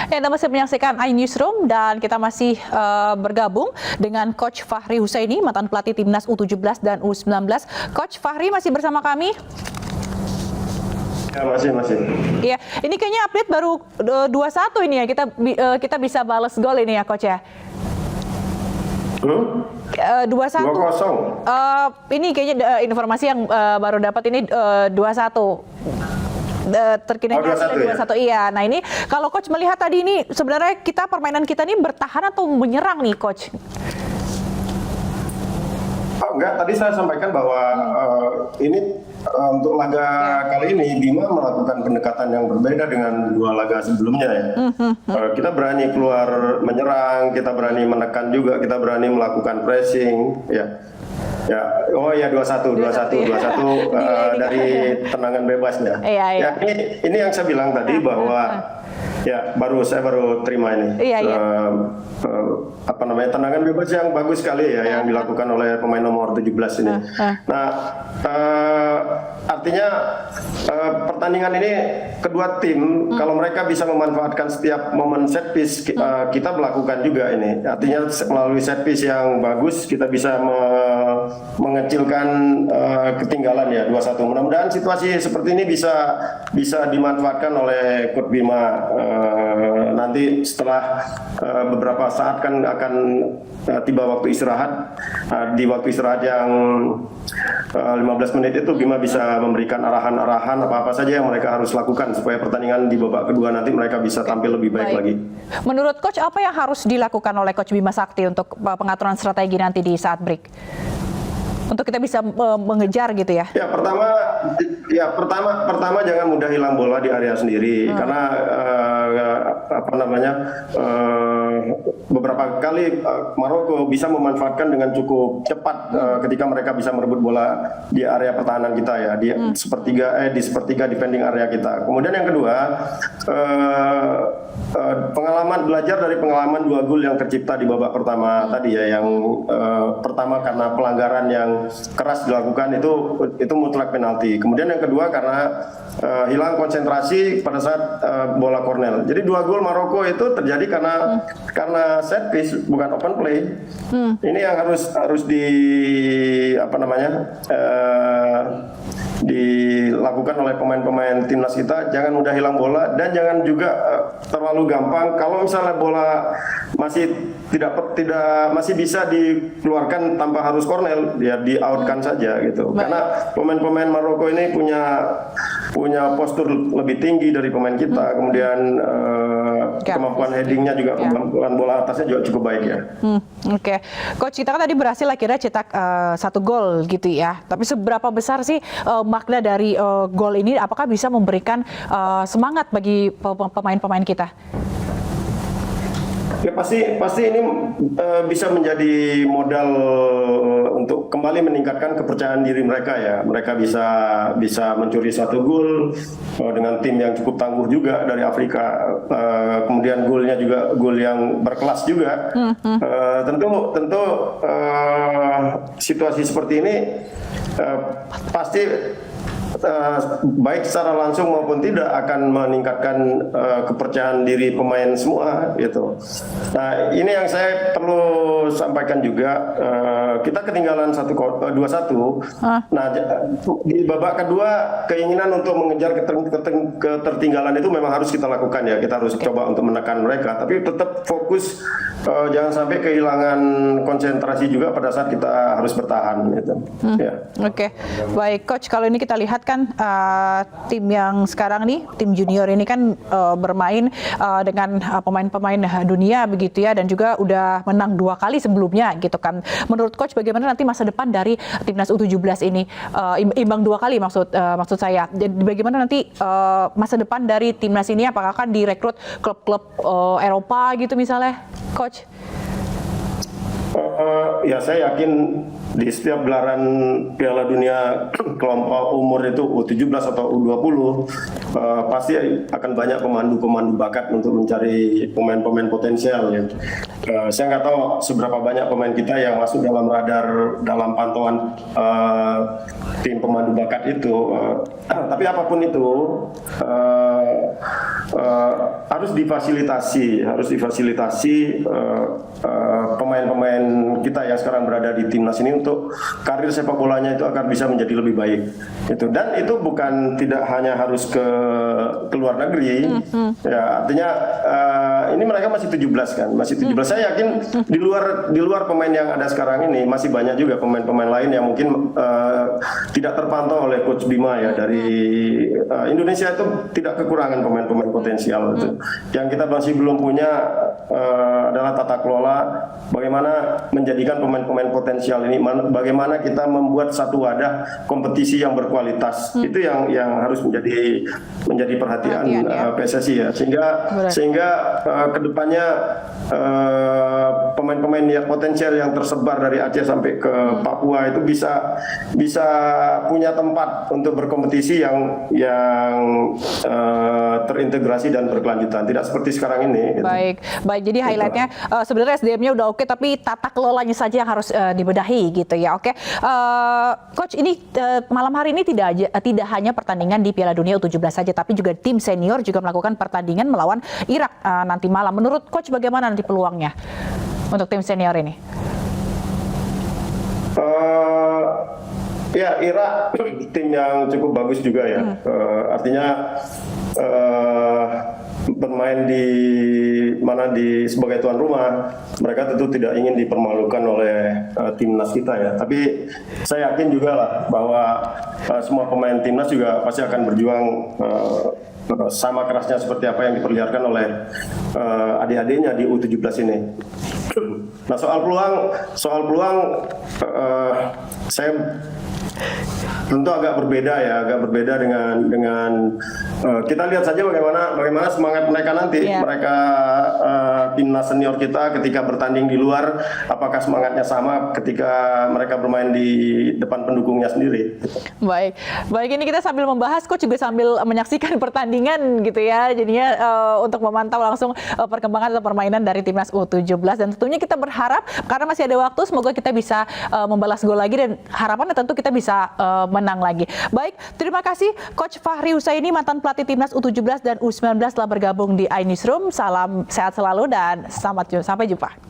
Anda masih menyaksikan iNewsroom dan kita masih bergabung dengan Coach Fahri Husaini, mantan pelatih Timnas U17 dan U19. Coach Fahri masih bersama kami? Ya, masih. Iya, ini kayaknya update baru 2-1 ini ya. Kita bisa balas gol ini ya, Coach ya. 2-1. 2-0. Ini kayaknya informasi yang baru dapat ini 2-1. Terkini 2-1 ya? Iya. Nah ini kalau Coach melihat tadi ini sebenarnya permainan kita ini bertahan atau menyerang nih, Coach? Oh, enggak, tadi saya sampaikan bahwa ini untuk laga kali ini Bima melakukan pendekatan yang berbeda dengan dua laga sebelumnya ya. Kita berani keluar menyerang, kita berani menekan juga, kita berani melakukan pressing ya. Ya, oh ya 2-1 dari tendangan bebasnya. Iya. Ya, ini yang saya bilang tadi bahwa ya saya baru terima ini. Tendangan bebas yang bagus sekali ya yang dilakukan oleh pemain nomor 17 ini. Nah, artinya pertandingan ini kedua tim kalau mereka bisa memanfaatkan setiap momen set piece kita melakukan juga ini. Artinya melalui set piece yang bagus kita bisa mengecilkan ketinggalan ya 2-1. Mudah-mudahan situasi seperti ini bisa dimanfaatkan oleh Coach Bima nanti setelah beberapa saat kan akan tiba waktu istirahat. Di waktu istirahat yang 15 menit itu Bima bisa memberikan arahan-arahan apa-apa saja yang mereka harus lakukan supaya pertandingan di babak kedua nanti mereka bisa tampil lebih baik lagi. Menurut Coach, apa yang harus dilakukan oleh Coach Bima Sakti untuk pengaturan strategi nanti di saat break? Untuk kita bisa mengejar gitu ya? Ya pertama jangan mudah hilang bola di area sendiri karena beberapa kali Maroko bisa memanfaatkan dengan cukup cepat ketika mereka bisa merebut bola di area pertahanan kita ya di sepertiga defending area kita. Kemudian yang kedua belajar dari pengalaman 2 gol yang tercipta di babak pertama tadi ya yang pertama karena pelanggaran yang keras dilakukan itu mutlak penalti. Kemudian yang kedua karena hilang konsentrasi pada saat bola corner. Jadi 2 gol Maroko itu terjadi karena set piece bukan open play. Ini yang harus dilakukan oleh pemain-pemain timnas kita. Jangan mudah hilang bola dan jangan juga terlalu gampang. Kalau misalnya bola masih masih bisa dikeluarkan tanpa harus corner, ya di outkan saja gitu. Karena pemain-pemain Maroko ini punya postur lebih tinggi dari pemain kita. Kemudian kemampuan headingnya juga, kemampuan bola atasnya juga cukup baik ya. Oke. Coach, kita kan tadi berhasil akhirnya cetak 1 gol gitu ya. Tapi seberapa besar sih makna dari gol ini? Apakah bisa memberikan semangat bagi pemain-pemain kita? Ya pasti ini bisa menjadi modal untuk kembali meningkatkan kepercayaan diri mereka ya. Mereka bisa mencuri 1 gol dengan tim yang cukup tangguh juga dari Afrika. Kemudian golnya juga gol yang berkelas juga. Tentu situasi seperti ini pasti baik secara langsung maupun tidak akan meningkatkan kepercayaan diri pemain semua gitu. Nah, ini yang saya perlu sampaikan juga, kita ketinggalan 2-1. Nah, di babak kedua keinginan untuk mengejar ketertinggalan itu memang harus kita lakukan ya. Kita harus coba untuk menekan mereka, tapi tetap fokus, jangan sampai kehilangan konsentrasi juga pada saat kita harus bertahan gitu. Oke. Baik Coach, kalau ini kita lihat kan tim yang sekarang nih, tim junior ini kan bermain dengan pemain-pemain dunia begitu ya, dan juga udah menang 2 kali sebelumnya gitu kan. Menurut Coach bagaimana nanti masa depan dari Timnas U17 ini? Imbang 2 kali maksud saya. Jadi bagaimana nanti masa depan dari Timnas ini? Apakah akan direkrut klub-klub Eropa gitu misalnya, Coach? Ya saya yakin di setiap gelaran Piala Dunia kelompok umur itu U17 atau U20 pasti akan banyak pemandu-pemandu bakat untuk mencari pemain-pemain potensial ya. Saya nggak tahu seberapa banyak pemain kita yang masuk dalam radar dalam pantauan tim pemandu bakat itu. Tapi apapun itu harus difasilitasi pemain-pemain kita yang sekarang berada di timnas ini untuk karir sepak bolanya itu agar bisa menjadi lebih baik. Dan itu bukan tidak hanya harus ke luar negeri. Ya, artinya ini mereka masih 17 kan, masih 17. Saya yakin di luar pemain yang ada sekarang ini masih banyak juga pemain-pemain lain yang mungkin tidak terpantau oleh Coach Bima ya. Dari Indonesia itu tidak kekurangan pemain-pemain potensial itu. Yang kita masih belum punya adalah tata kelola bagaimana menjadikan pemain-pemain potensial ini, bagaimana kita membuat satu wadah kompetisi yang berkualitas. Itu yang harus menjadi perhatian ya. PSSI ya, sehingga kedepannya pemain-pemain yang potensial yang tersebar dari Aceh sampai ke Papua itu bisa punya tempat untuk berkompetisi yang terintegrasi dan berkelanjutan, tidak seperti sekarang ini. Baik. Jadi highlightnya sebenarnya SDM-nya udah oke, tapi tata kelolanya saja yang harus dibedahi gitu ya. Oke, Coach, ini malam hari ini tidak hanya pertandingan di Piala Dunia U17 saja, tapi juga tim senior juga melakukan pertandingan melawan Irak nanti malam. Menurut Coach bagaimana nanti peluangnya untuk tim senior ini? Ya, Irak tim yang cukup bagus juga ya. Artinya bermain sebagai tuan rumah, mereka tentu tidak ingin dipermalukan oleh timnas kita ya. Tapi saya yakin juga lah bahwa semua pemain timnas juga pasti akan berjuang sama kerasnya seperti apa yang diperlihatkan oleh adik-adiknya di U17 ini. Nah, soal peluang saya tentu agak berbeda dengan kita lihat saja bagaimana semangat mereka nanti. Mereka timnas senior kita ketika bertanding di luar, apakah semangatnya sama ketika mereka bermain di depan pendukungnya sendiri. Baik, ini kita sambil membahas, Coach juga sambil menyaksikan pertandingan gitu ya, jadinya untuk memantau langsung perkembangan atau permainan dari timnas U17, dan tentunya kita berharap karena masih ada waktu, semoga kita bisa membalas gol lagi, dan harapannya tentu kita bisa menang lagi. Baik, terima kasih Coach Fahri Husaini, mantan pelatih timnas U17 dan U19 telah bergabung di iNewsroom. Salam sehat selalu dan sampai jumpa.